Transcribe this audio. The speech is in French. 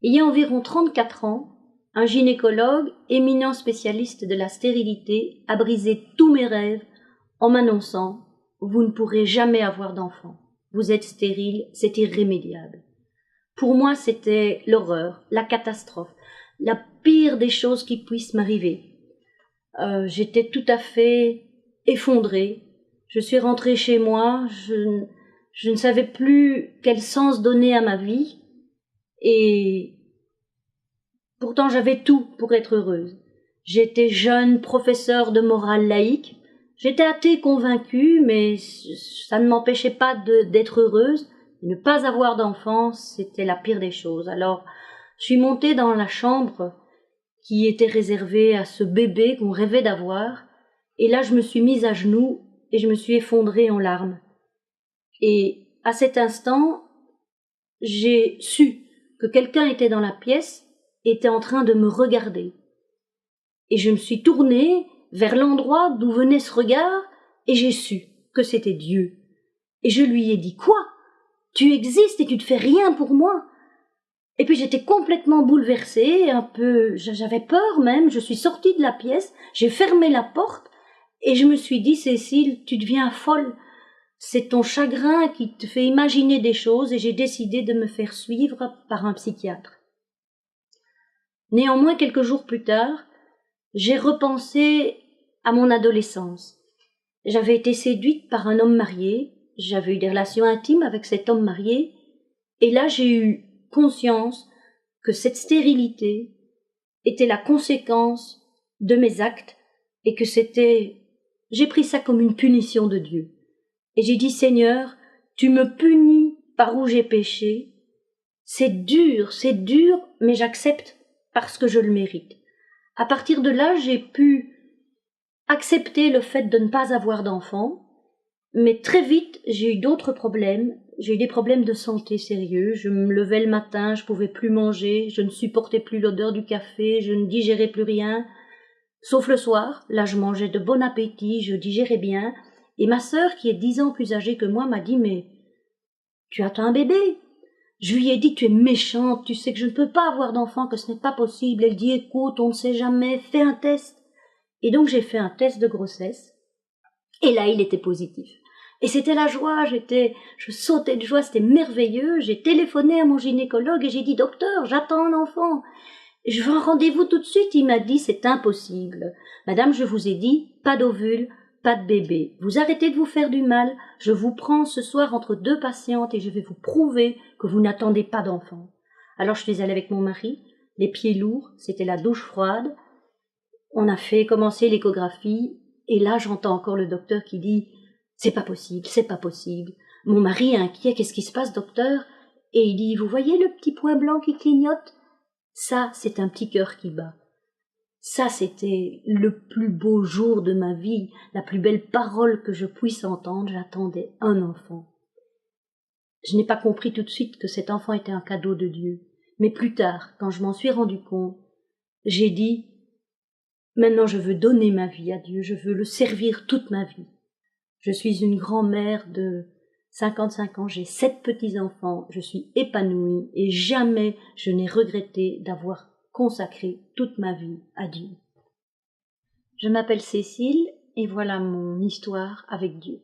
Il y a environ 34 ans, un gynécologue, éminent spécialiste de la stérilité, a brisé tous mes rêves en m'annonçant « Vous ne pourrez jamais avoir d'enfant. Vous êtes stérile, c'est irrémédiable. » Pour moi, c'était l'horreur, la catastrophe, la pire des choses qui puissent m'arriver. J'étais tout à fait effondrée. Je suis rentrée chez moi, je ne savais plus quel sens donner à ma vie et pourtant j'avais tout pour être heureuse. J'étais jeune professeure de morale laïque, j'étais athée convaincue, mais ça ne m'empêchait pas d'être heureuse. Ne pas avoir d'enfant, c'était la pire des choses. Alors, je suis montée dans la chambre qui était réservée à ce bébé qu'on rêvait d'avoir, et là je me suis mise à genoux et je me suis effondrée en larmes. Et à cet instant, j'ai su que quelqu'un était dans la pièce, était en train de me regarder. Et je me suis tournée vers l'endroit d'où venait ce regard, et j'ai su que c'était Dieu. Et je lui ai dit « Quoi ? Tu existes et tu ne fais rien pour moi ?» Et puis j'étais complètement bouleversée, j'avais peur même, je suis sortie de la pièce, j'ai fermé la porte, et je me suis dit « Cécile, tu deviens folle. C'est ton chagrin qui te fait imaginer des choses, et j'ai décidé de me faire suivre par un psychiatre. » Néanmoins, quelques jours plus tard, j'ai repensé à mon adolescence. J'avais été séduite par un homme marié, j'avais eu des relations intimes avec cet homme marié, et là j'ai eu conscience que cette stérilité était la conséquence de mes actes et que j'ai pris ça comme une punition de Dieu. Et j'ai dit, Seigneur, tu me punis par où j'ai péché. C'est dur, mais j'accepte parce que je le mérite. À partir de là, j'ai pu accepter le fait de ne pas avoir d'enfant, mais très vite, j'ai eu d'autres problèmes. J'ai eu des problèmes de santé sérieux. Je me levais le matin, je pouvais plus manger, je ne supportais plus l'odeur du café, je ne digérais plus rien. Sauf le soir, là je mangeais de bon appétit, je digérais bien. Et ma sœur, qui est 10 ans plus âgée que moi, m'a dit « Mais tu attends un bébé ?» Je lui ai dit « Tu es méchante, tu sais que je ne peux pas avoir d'enfant, que ce n'est pas possible. » Elle dit « Écoute, on ne sait jamais, fais un test. » Et donc j'ai fait un test de grossesse. Et là, il était positif. Et c'était la joie, je sautais de joie, c'était merveilleux. J'ai téléphoné à mon gynécologue et j'ai dit « Docteur, j'attends un enfant. Je veux un rendez-vous tout de suite. » Il m'a dit « C'est impossible. Madame, je vous ai dit, pas d'ovule, pas de bébé. Vous arrêtez de vous faire du mal. Je vous prends ce soir entre 2 patientes et je vais vous prouver que vous n'attendez pas d'enfant. » Alors je suis allée avec mon mari, les pieds lourds, c'était la douche froide. On a fait commencer l'échographie et là j'entends encore le docteur qui dit « C'est pas possible, c'est pas possible. » Mon mari est inquiet, « Qu'est-ce qui se passe, docteur ?» Et il dit « Vous voyez le petit point blanc qui clignote ? Ça, c'est un petit cœur qui bat. » Ça, c'était le plus beau jour de ma vie, la plus belle parole que je puisse entendre. J'attendais un enfant. Je n'ai pas compris tout de suite que cet enfant était un cadeau de Dieu. Mais plus tard, quand je m'en suis rendu compte, j'ai dit « Maintenant, je veux donner ma vie à Dieu, je veux le servir toute ma vie. » Je suis une grand-mère de 55 ans, j'ai 7 petits-enfants, je suis épanouie et jamais je n'ai regretté d'avoir consacré toute ma vie à Dieu. Je m'appelle Cécile et voilà mon histoire avec Dieu.